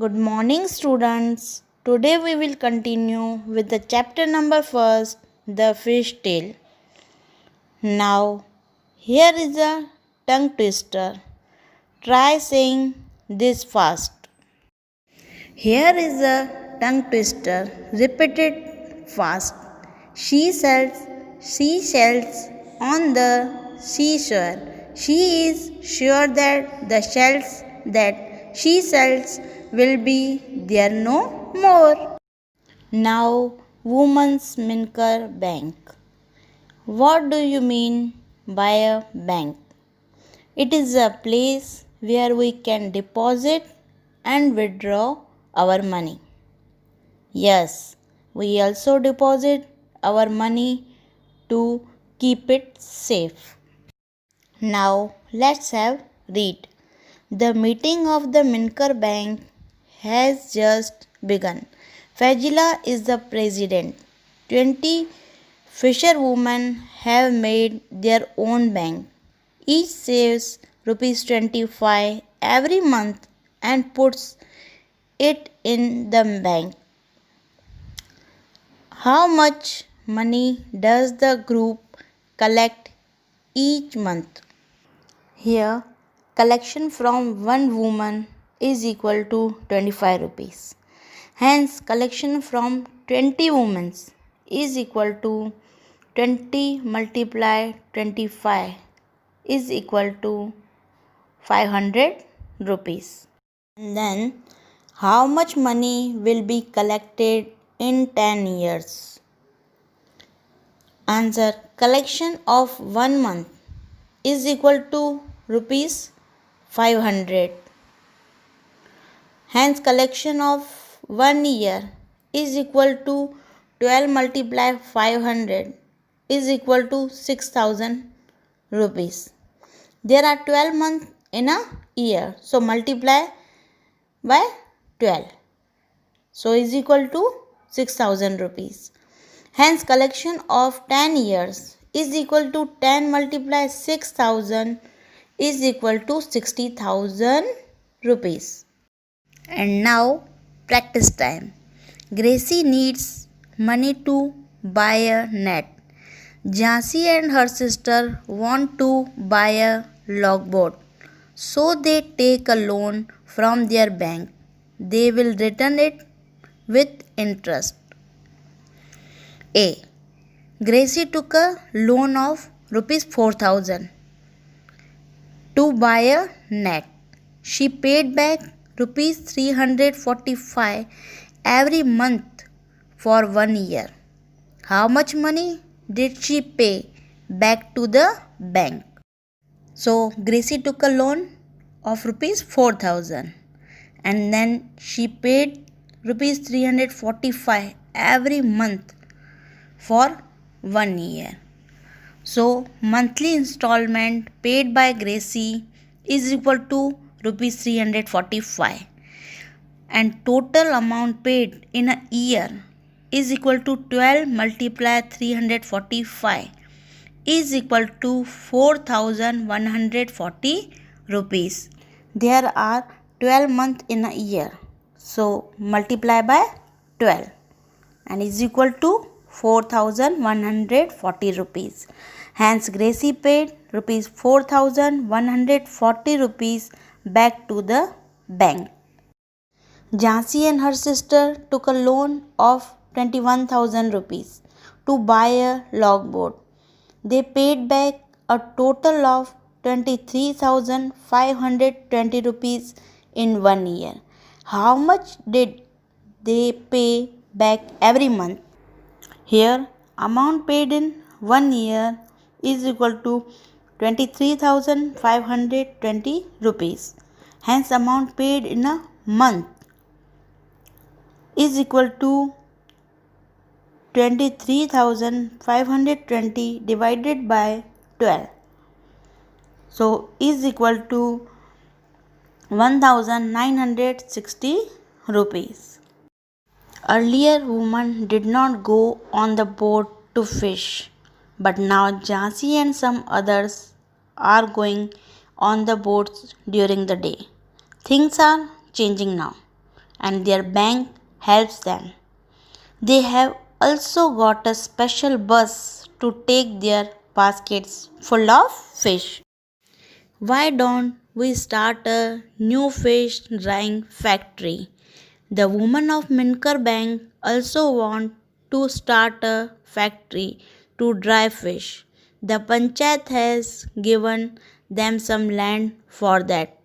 Good morning, students. Today we will continue with the chapter number first, the fish tale. Now, here is a tongue twister. Try saying this fast. Here is a tongue twister. Repeat it fast. She sells seashells on the seashore. She is sure that the shells that she sells will be there no more. Now, Women's Minker Bank. What do you mean by a bank? It is a place where we can deposit and withdraw our money. Yes, we also deposit our money to keep it safe. Now let's have read. The meeting of the Minker Bank has just begun. Fazila is the president. 20 fisherwomen have made their own bank. Each saves rupees 25 every month and puts it in the bank. How much money does the group collect each month? Here, collection from one woman is equal to 25 rupees. Hence, collection from 20 women is equal to 20 multiplied 25 is equal to 500 rupees. And then, how much money will be collected in 10 years? Answer. Collection of 1 month is equal to rupees 500. Hence, collection of 1 year is equal to 12 multiplied 500 is equal to 6000 rupees. There are 12 months in a year. So, multiply by 12. So, is equal to 6000 rupees. Hence, collection of 10 years is equal to 10 multiplied 6000 is equal to 60,000 rupees. And now, practice time. Gracie needs money to buy a net. Jhansi and her sister want to buy a logboat. So they take a loan from their bank. They will return it with interest. A. Gracie took a loan of rupees 4,000 to buy a net. She paid back rupees 345 every month for 1 year. How much money did she pay back to the bank? So, Gracie took a loan of rupees 4,000 and then she paid rupees 345 every month for 1 year. So, monthly installment paid by Gracie is equal to rupees 345 and total amount paid in a year is equal to 12 multiplied 345 is equal to 4140 rupees. There are 12 months in a year. So, multiply by 12 and is equal to 4140 rupees. Hence, Gracie paid rupees 4140 rupees back to the bank. Jhansi and her sister took a loan of 21,000 rupees to buy a logboat. They paid back a total of 23,520 rupees in 1 year. How much did they pay back every month? Here, amount paid in 1 year is equal to 23,520 rupees. Hence, amount paid in a month is equal to 23,520 divided by 12. So, is equal to 1,960 rupees. Earlier, women did not go on the boat to fish, but now Jhansi and some others are going on the boats during the day. Things are changing now. and their bank helps them. They have also got a special bus to take their baskets full of fish. Why don't we start a new fish drying factory? The women of Minker Bank also want to start a factory to dry fish. The panchayat has given them some land for that.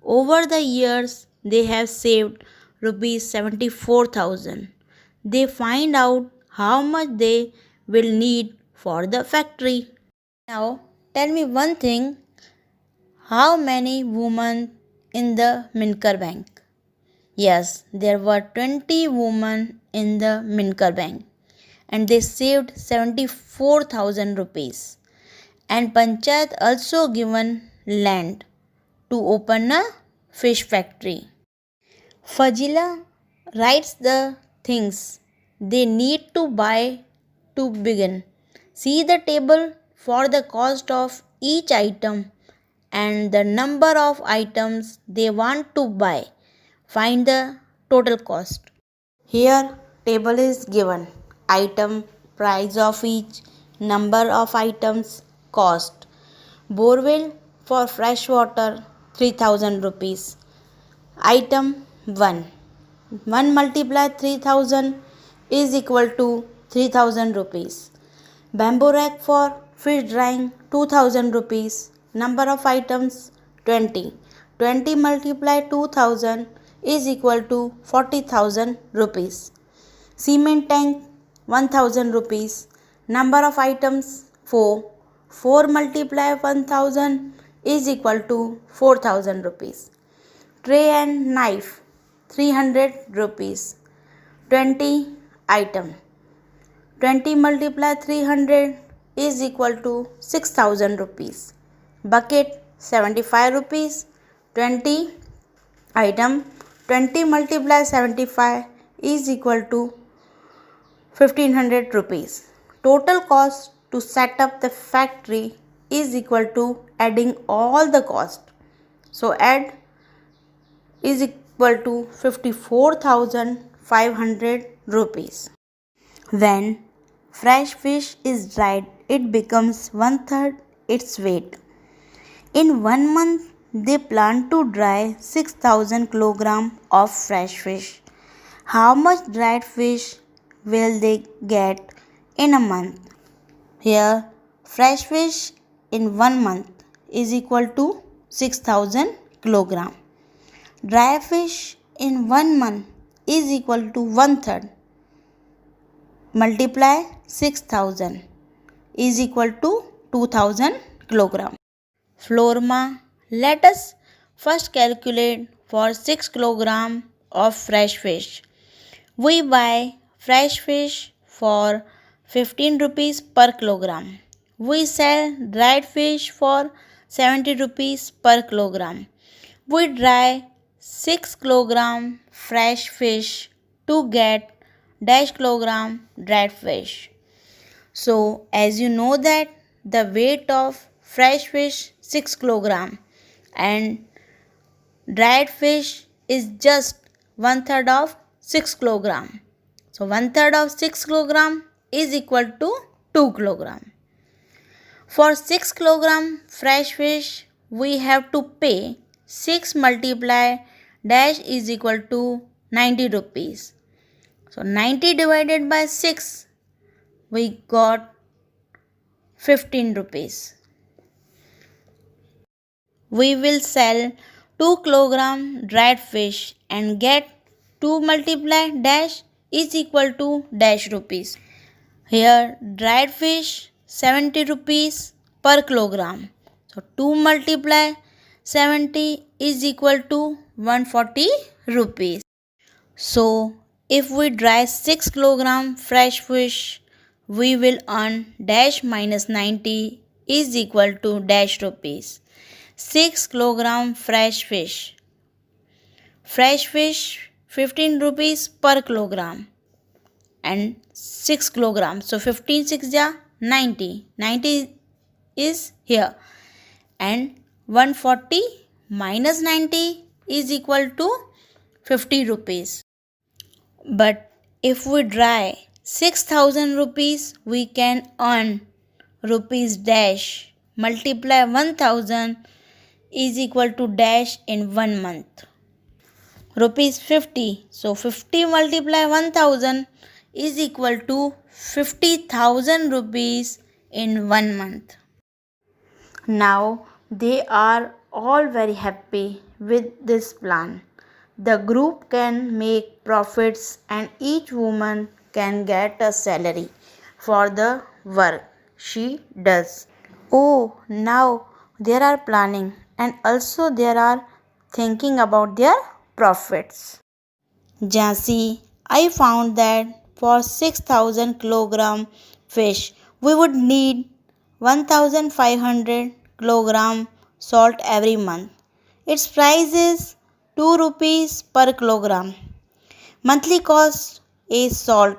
Over the years, they have saved rupees 74,000. They find out how much they will need for the factory. Now, tell me one thing, how many women in the Minker Bank? Yes, there were 20 women in the Minker Bank and they saved 74,000 rupees. And Panchayat also given land to open a fish factory. Fazila writes the things they need to buy to begin. See the table for the cost of each item and the number of items they want to buy. Find the total cost. Here table is given. Item, price of each, number of items, cost. Borewell for fresh water 3000 rupees. Item 1. 1 multiply 3000 is equal to 3000 rupees. Bamboo rack for fish drying 2000 rupees. Number of items 20. 20 multiply 2000 is equal to 40,000 rupees. Cement tank 1000 rupees. Number of items 4. 4 multiply 1000 is equal to 4000 rupees. Tray and knife 300 rupees. 20 item. 20 multiply 300 is equal to 6000 rupees. Bucket 75 rupees. 20 item. 20 multiply 75 is equal to 1500 rupees. Total cost to set up the factory is equal to adding all the cost. So add is equal to 54,500 rupees. When fresh fish is dried, it becomes one third its weight. In 1 month, they plan to dry 6,000 kg of fresh fish. How much dried fish will they get in a month? Here, fresh fish in 1 month is equal to 6,000 kg. Dry fish in 1 month is equal to one third. Multiply 6,000 is equal to 2,000 kg. Florma, let us first calculate for 6 kg of fresh fish. We buy fresh fish for 15 rupees per kilogram. We sell dried fish for 70 rupees per kilogram. We dry 6 kg fresh fish to get dash kilogram dried fish. So as you know that the weight of fresh fish 6 kg and dried fish is just one third of 6 kg. So one third of 6 kg is equal to 2 kg. For 6 kg fresh fish we have to pay 6 multiply dash is equal to 90 rupees. So 90 divided by 6 we got 15 rupees. We will sell 2 kg dried fish and get 2 multiply dash is equal to dash rupees. Here dried fish 70 rupees per kilogram. So 2 multiply 70 is equal to 140 rupees. So if we dry 6 kg fresh fish, we will earn dash minus 90 is equal to dash rupees. 6 kg fresh fish. Fresh fish 15 rupees per kilogram and 6 kg. So 15 6 ja 90. 90 is here and 140 minus 90 is equal to 50 rupees. But if we try 6,000 rupees, we can earn rupees dash multiply 1000 is equal to dash in 1 month. Rupees 50. So 50 multiply 1000 is equal to 50,000 rupees in 1 month. Now they are all very happy with this plan. The group can make profits and each woman can get a salary for the work she does. Oh, now they are planning and also they are thinking about their profits. Jansi, I found that for 6,000 kilogram fish, we would need 1,500 kilogram salt every month. Its price is 2 rupees per kilogram. Monthly cost is salt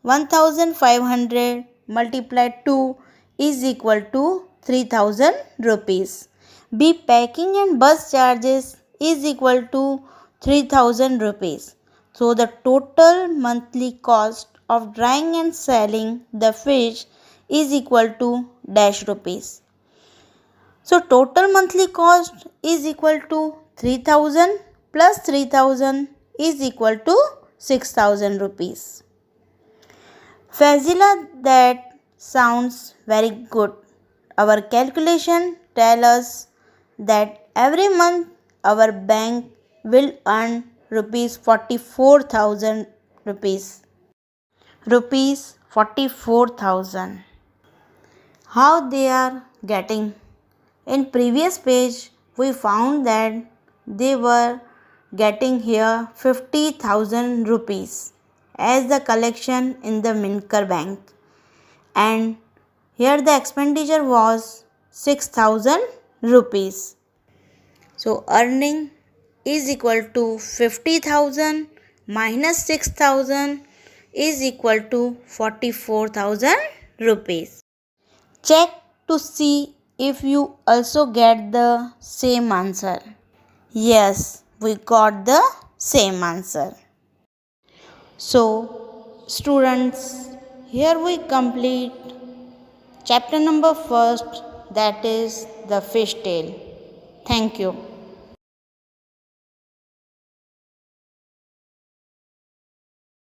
1,500 multiplied 2 is equal to 3,000 rupees. B packing and bus charges is equal to 3,000 rupees. So the total monthly cost of drying and selling the fish is equal to dash rupees. So total monthly cost is equal to 3,000 plus 3,000 is equal to 6,000 rupees. Fazila, that sounds very good. Our calculation tell us that every month our bank will earn rupees 44,000 rupees. Rupees 44,000. How they are getting? In previous page we found that they were getting here 50,000 rupees as the collection in the Minkar bank, and here the expenditure was 6,000 rupees. So earning is equal to 50,000 minus 6,000 is equal to 44,000 rupees. Check to see if you also get the same answer. Yes, we got the same answer. So, students, here we complete chapter number first, that is the fish tale. Thank you.